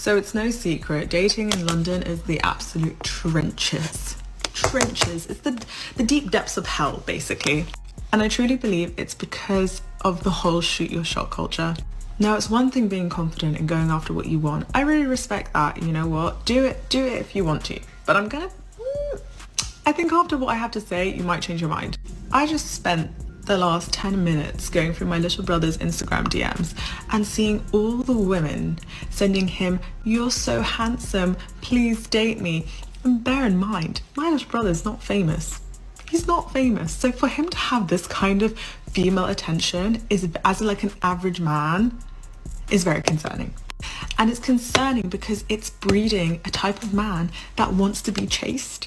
So it's no secret, dating in London is the absolute trenches. Trenches. It's the deep depths of hell, basically. And I truly believe it's because of the whole shoot your shot culture. Now, it's one thing being confident and going after what you want. I really respect that. You know what? Do it if you want to. But I think after what I have to say, you might change your mind. I just spent the last 10 minutes going through my little brother's Instagram DMs and seeing all the women sending him, "You're so handsome, please date me." And bear in mind, my little brother's not famous. He's not famous. So for him to have this kind of female attention as like an average man is very concerning. And it's concerning because it's breeding a type of man that wants to be chased.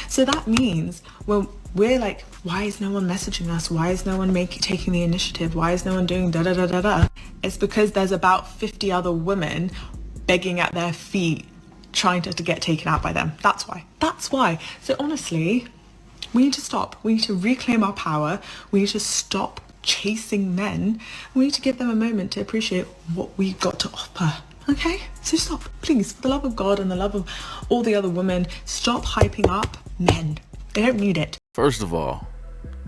So that means when we're like, why is no one messaging us? Why is no one taking the initiative? Why is no one doing da da da da da? It's because there's about 50 other women begging at their feet, trying to get taken out by them. That's why. So honestly, we need to stop. We need to reclaim our power. We need to stop chasing men. We need to give them a moment to appreciate what we've got to offer. Okay? So stop, please, for the love of God and the love of all the other women, stop hyping up men. They don't need it. First of all,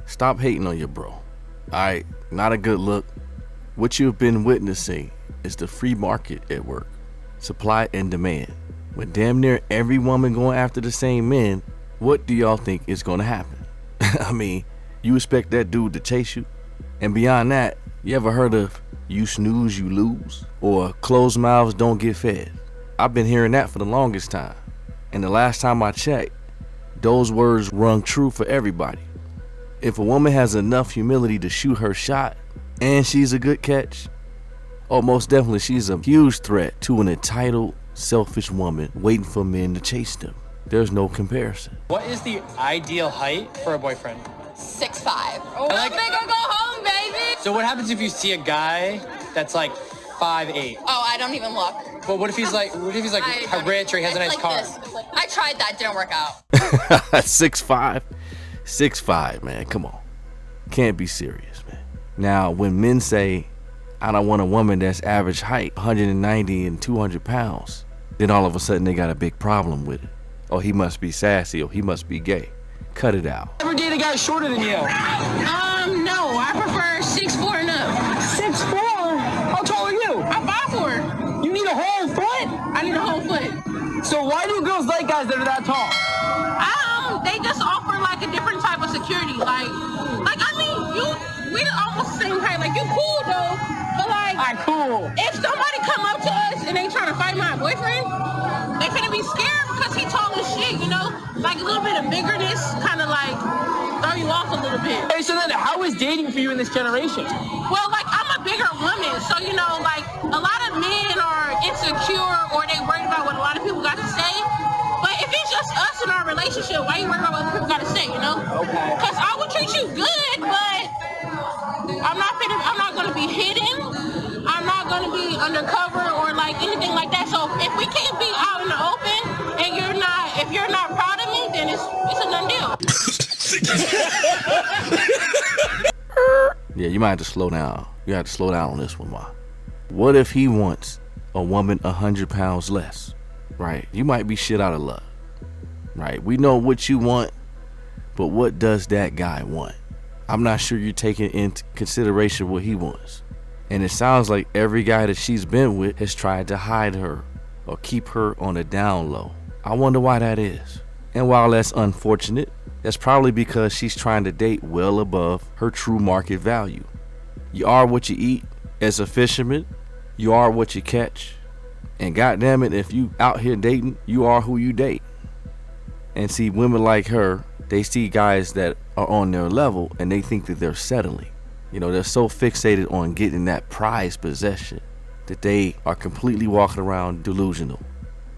stop hating on your bro. Alright, not a good look. What you've been witnessing is the free market at work. Supply and demand. With damn near every woman going after the same men, what do y'all think is gonna happen? I mean, you expect that dude to chase you? And beyond that, you ever heard of "you snooze, you lose"? Or "closed mouths don't get fed"? I've been hearing that for the longest time. And the last time I checked, those words rung true for everybody. If a woman has enough humility to shoot her shot, and she's a good catch, oh, most definitely she's a huge threat to an entitled, selfish woman waiting for men to chase them. There's no comparison. What is the ideal height for a boyfriend? 6'5". Oh, like, big or go home, baby. So what happens if you see a guy that's like 5'8"? Oh, I don't even look. But what if he's like rich or he has a nice car? I tried that, didn't work out. 6'5", 6'5", man, come on. Can't be serious, man. Now, when men say, "I don't want a woman that's average height, 190 and 200 pounds, then all of a sudden they got a big problem with it. Oh, he must be sassy, or he must be gay. Cut it out. Ever date a guy shorter than you? No, I prefer 6'4" and up. 6'4"? How tall are you? I'm 5'4". You need a whole foot? I need a whole foot. So why do girls like guys that are that tall? They just offer like a different type of security. Like I mean, we almost the same height. Like you cool though, but like, cool. if somebody come up to us and they trying to fight my boyfriend, they finna be scared because he tall as shit. You know, like a little bit of biggerness, kind of like throw you off a little bit. Hey, so then how is dating for you in this generation? Well, like I'm a bigger woman, so you know, like a lot of men are insecure or they worried about what a lot of people got to say. But if it's just us in our relationship, why you worried about what people got to say, you know? Okay. Because I would treat you good, but I'm not going to be hidden. I'm not going to be undercover or like anything like that. So if we can't be out in the open and if you're not proud of me, then it's a done deal. Yeah, you might have to slow down. You have to slow down on this one, Ma. What if he wants a woman 100 pounds less? Right? You might be shit out of luck. Right? We know what you want, but what does that guy want? I'm not sure you're taking into consideration what he wants. And it sounds like every guy that she's been with has tried to hide her or keep her on a down low. I wonder why that is. And while that's unfortunate, that's probably because she's trying to date well above her true market value. You are what you eat. As a fisherman, you are what you catch. And goddamn it, if you out here dating, you are who you date. And see, women like her, they see guys that are on their level and they think that they're settling. You know, they're so fixated on getting that prized possession that they are completely walking around delusional.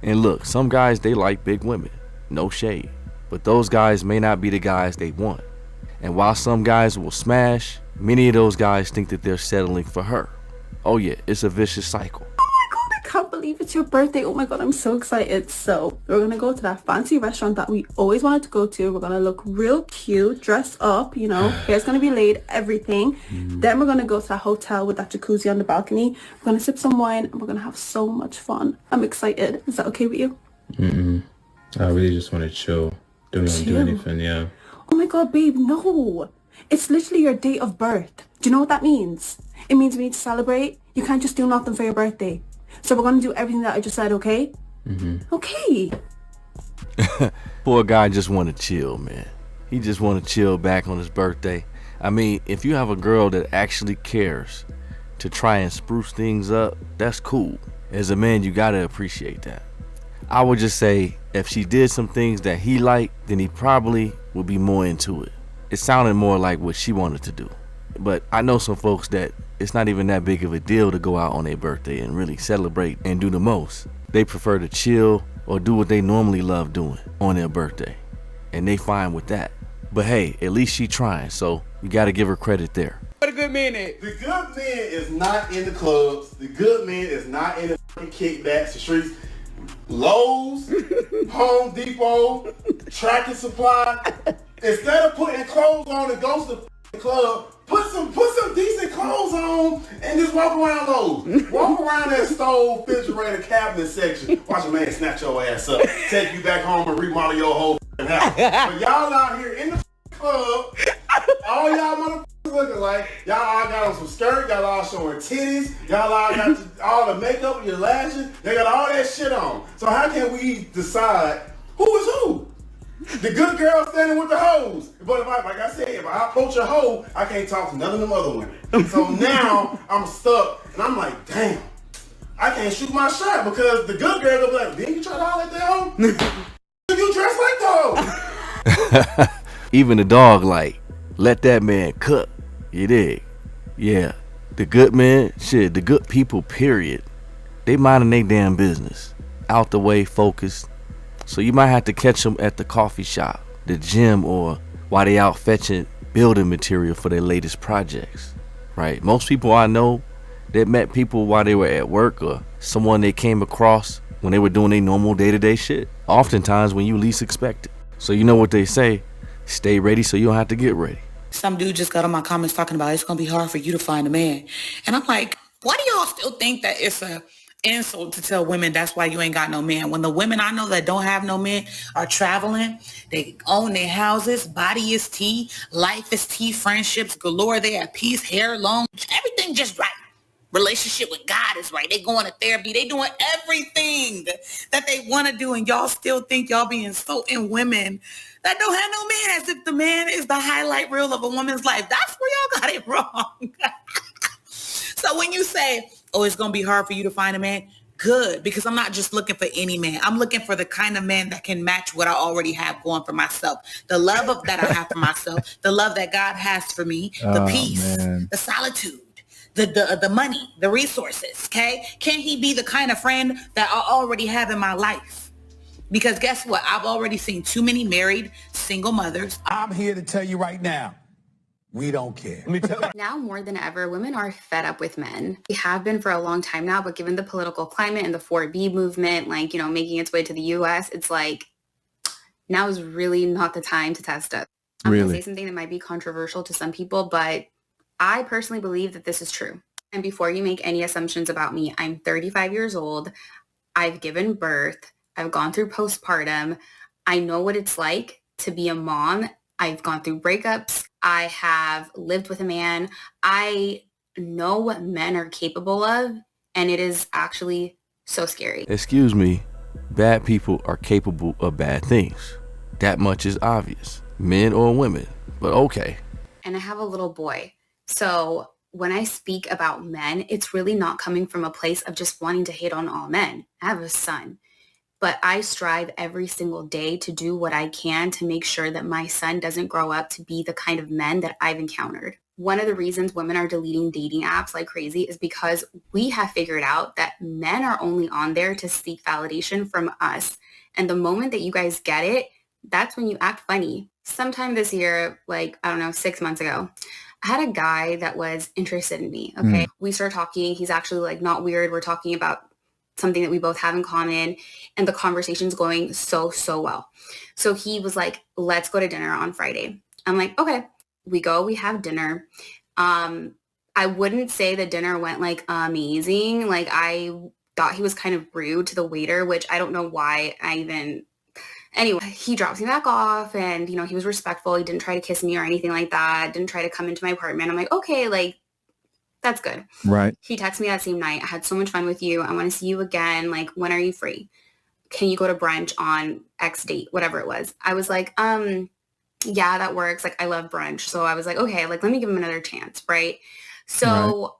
And look, some guys, they like big women, no shade. But those guys may not be the guys they want. And while some guys will smash, many of those guys think that they're settling for her. Oh yeah, it's a vicious cycle. I can't believe believe it's your birthday. Oh my god, I'm so excited. So we're gonna go to that fancy restaurant that we always wanted to go to. We're gonna look real cute, dress up, you know, hair's gonna be laid, everything. Then we're gonna go to that hotel with that jacuzzi on the balcony. We're gonna sip some wine and we're gonna have so much fun. I'm excited. Is that okay with you? I really just want to chill. Don't want to do anything, yeah. Oh my god, babe, no. It's literally your date of birth. Do you know what that means? It means we need to celebrate. You can't just do nothing for your birthday. So we're going to do everything that I just said, okay? Okay. Poor guy just want to chill, man. He just want to chill back on his birthday. I mean, if you have a girl that actually cares to try and spruce things up, that's cool. As a man, you got to appreciate that. I would just say if she did some things that he liked, then he probably would be more into it. It sounded more like what she wanted to do. But I know some folks that it's not even that big of a deal to go out on their birthday and really celebrate and do the most. They prefer to chill or do what they normally love doing on their birthday. And they fine with that. But hey, at least she trying, so you gotta give her credit there. What a good man is. The good man is not in the clubs. The good man is not in the kickbacks, the streets. Lowe's, Home Depot, Tractor Supply. Instead of putting clothes on and go to the club, put some decent clothes on and just walk around Lowe's. Walk around that stove, refrigerator, cabinet section. Watch a man snatch your ass up, take you back home and remodel your whole house. But y'all out here in the club, all y'all motherfuckers looking like y'all all got on some skirt, y'all all showing titties, y'all all got all the makeup and your lashes, they got all that shit on. So how can we decide who is who? The good girl standing with the hoes. But if like I said, if I approach a hoe, I can't talk to none of them other women. So now I'm stuck and I'm like, damn, I can't shoot my shot because the good girl will be like, didn't you try to holler at that hoe? You dress like the hoe. Even the dog like, let that man cook. You dig? Yeah. The good men, shit, the good people, period. They minding their damn business. Out the way, focused. So you might have to catch them at the coffee shop, the gym, or while they out fetching building material for their latest projects. Right? Most people I know that met people while they were at work or someone they came across when they were doing their normal day-to-day shit. Oftentimes when you least expect it. So you know what they say, stay ready so you don't have to get ready. Some dude just got on my comments talking about it's going to be hard for you to find a man. And I'm like, why do y'all still think that it's a insult to tell women that's why you ain't got no man? When the women I know that don't have no men are traveling, they own their houses, body is tea, life is tea, friendships galore, they have peace, hair long, everything just right. Relationship with God is right. They going to therapy. They doing everything that they want to do. And y'all still think y'all be insulting women that don't have no man as if the man is the highlight reel of a woman's life. That's where y'all got it wrong. So when you say, oh, it's going to be hard for you to find a man, good, because I'm not just looking for any man. I'm looking for the kind of man that can match what I already have going for myself. The love that I have for myself, the love that God has for me, the peace, the solitude. The money, the resources, okay? Can he be the kind of friend that I already have in my life? Because guess what? I've already seen too many married single mothers. I'm here to tell you right now, we don't care. Now more than ever, women are fed up with men. We have been for a long time now, but given the political climate and the 4B movement, like, you know, making its way to the US, it's like, now is really not the time to test us. I'm going to say something that might be controversial to some people, but I personally believe that this is true. And before you make any assumptions about me, I'm 35 years old. I've given birth. I've gone through postpartum. I know what it's like to be a mom. I've gone through breakups. I have lived with a man. I know what men are capable of, and it is actually so scary. Excuse me, bad people are capable of bad things. That much is obvious, men or women, but okay. And I have a little boy. So when I speak about men, it's really not coming from a place of just wanting to hate on all men. I have a son, but I strive every single day to do what I can to make sure that my son doesn't grow up to be the kind of men that I've encountered. One of the reasons women are deleting dating apps like crazy is because we have figured out that men are only on there to seek validation from us. And the moment that you guys get it, that's when you act funny. Sometime this year, like, I don't know, 6 months ago, I had a guy that was interested in me. Okay. We start talking. He's actually like not weird. We're talking about something that we both have in common, and the conversation's going so well. So he was like, let's go to dinner on Friday. I'm like, okay. We go, we have dinner. I wouldn't say the dinner went like amazing. Like I thought he was kind of rude to the waiter, which I don't know why anyway, he drops me back off and, you know, he was respectful. He didn't try to kiss me or anything like that. Didn't try to come into my apartment. I'm like, okay, like, that's good. Right. He texted me that same night. I had so much fun with you. I want to see you again. Like, when are you free? Can you go to brunch on X date? Whatever it was. I was like, yeah, that works. Like, I love brunch. So I was like, okay, like, let me give him another chance. Right. So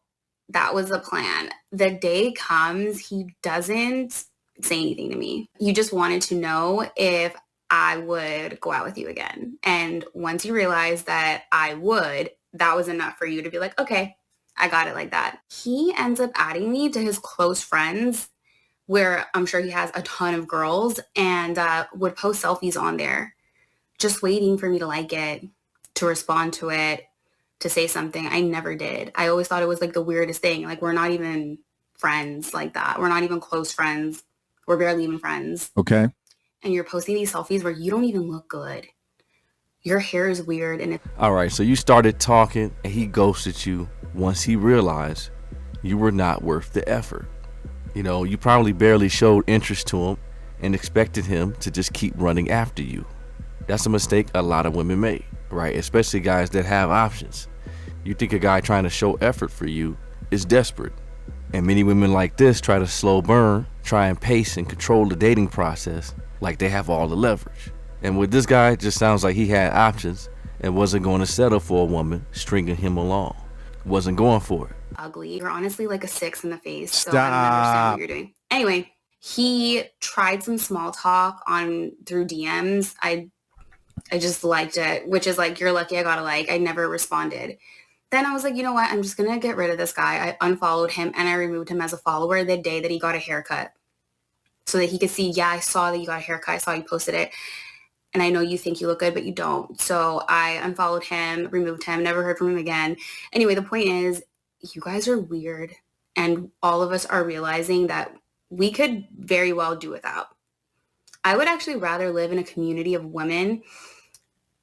that was the plan. The day comes, he doesn't say anything to me. You just wanted to know if I would go out with you again. And once you realized that I would, that was enough for you to be like, okay, I got it like that. He ends up adding me to his close friends, where I'm sure he has a ton of girls, and would post selfies on there, just waiting for me to like it, to respond to it, to say something. I never did. I always thought it was like the weirdest thing. Like, we're not even friends like that. We're not even close friends. We're barely even friends. Okay. And you're posting these selfies where you don't even look good. Your hair is weird. And All right, so you started talking and he ghosted you once he realized you were not worth the effort. You know, you probably barely showed interest to him and expected him to just keep running after you. That's a mistake a lot of women make, right? Especially guys that have options. You think a guy trying to show effort for you is desperate. And many women like this try to slow burn, try and pace and control the dating process like they have all the leverage. And with this guy, it just sounds like he had options and wasn't going to settle for a woman stringing him along. Wasn't going for it. ugly. You're honestly like a 6 in the face. So Stop. I don't understand what you're doing. Anyway, he tried some small talk through DMs. I just liked it, which is like, you're lucky I got a like. I never responded. Then I was like, you know what? I'm just going to get rid of this guy. I unfollowed him and I removed him as a follower the day that he got a haircut so that he could see, yeah, I saw that you got a haircut. I saw you posted it. And I know you think you look good, but you don't. So I unfollowed him, removed him, never heard from him again. Anyway, the point is, you guys are weird. And all of us are realizing that we could very well do without. I would actually rather live in a community of women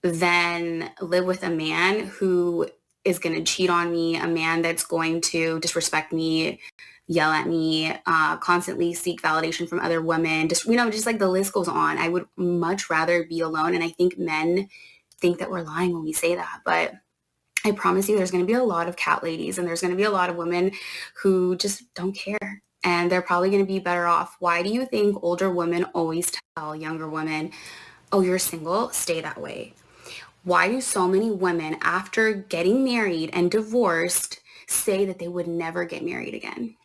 than live with a man who is going to cheat on me, a man that's going to disrespect me, yell at me, constantly seek validation from other women. Just like the list goes on. I would much rather be alone. And I think men think that we're lying when we say that. But I promise you there's going to be a lot of cat ladies and there's going to be a lot of women who just don't care. And they're probably going to be better off. Why do you think older women always tell younger women, oh, you're single, stay that way? Why do so many women, after getting married and divorced, say that they would never get married again?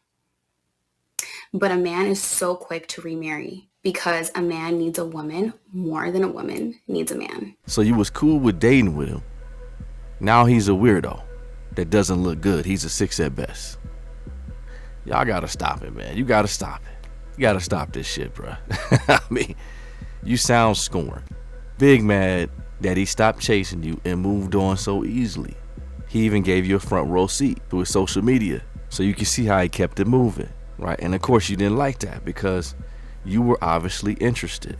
But a man is so quick to remarry because a man needs a woman more than a woman needs a man. So you was cool with dating with him. Now he's a weirdo that doesn't look good. He's a 6 at best. Y'all gotta stop it, man. You gotta stop it. You gotta stop this shit, bro. I mean, you sound scorned. Big mad that he stopped chasing you and moved on so easily. He even gave you a front row seat to his social media so you can see how he kept it moving, right? And of course you didn't like that because you were obviously interested,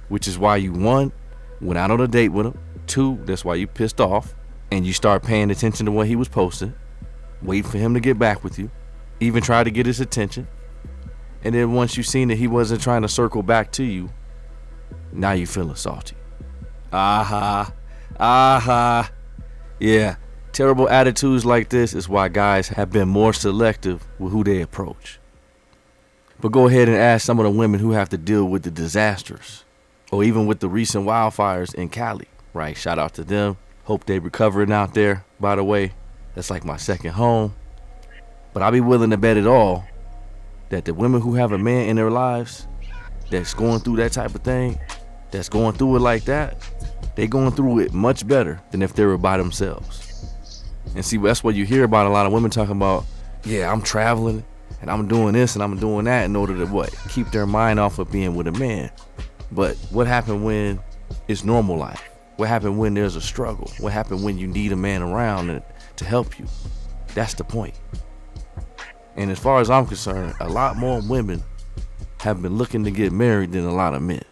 which is why you, 1, went out on a date with him. 2, that's why you pissed off and you start paying attention to what he was posting, waiting for him to get back with you, even tried to get his attention. And then once you seen that he wasn't trying to circle back to you, now you feeling salty. Yeah, terrible attitudes like this is why guys have been more selective with who they approach. But go ahead and ask some of the women who have to deal with the disasters or even with the recent wildfires in Cali, right? Shout out to them. Hope they recovering out there. By the way, that's like my second home. But I'll be willing to bet it all that the women who have a man in their lives that's going through that type of thing, that's going through it like that, they going through it much better than if they were by themselves. And see, that's what you hear about a lot of women talking about, yeah, I'm traveling and I'm doing this and I'm doing that in order to what? Keep their mind off of being with a man. But what happened when it's normal life? What happened when there's a struggle? What happened when you need a man around to help you? That's the point. And as far as I'm concerned, a lot more women have been looking to get married than a lot of men.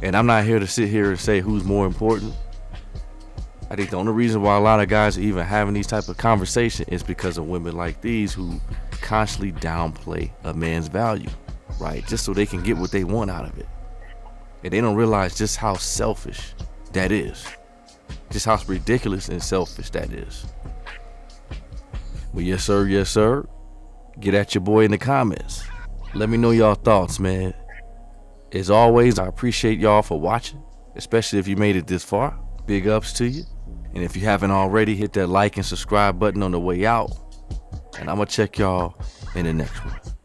And I'm not here to sit here and say who's more important. I think the only reason why a lot of guys are even having these type of conversations is because of women like these who constantly downplay a man's value, right? Just so they can get what they want out of it. And they don't realize just how selfish that is. Just how ridiculous and selfish that is. Well, yes, sir. Yes, sir. Get at your boy in the comments. Let me know y'all thoughts, man. As always, I appreciate y'all for watching, especially if you made it this far. Big ups to you. And if you haven't already, hit that like and subscribe button on the way out. And I'm going to check y'all in the next one.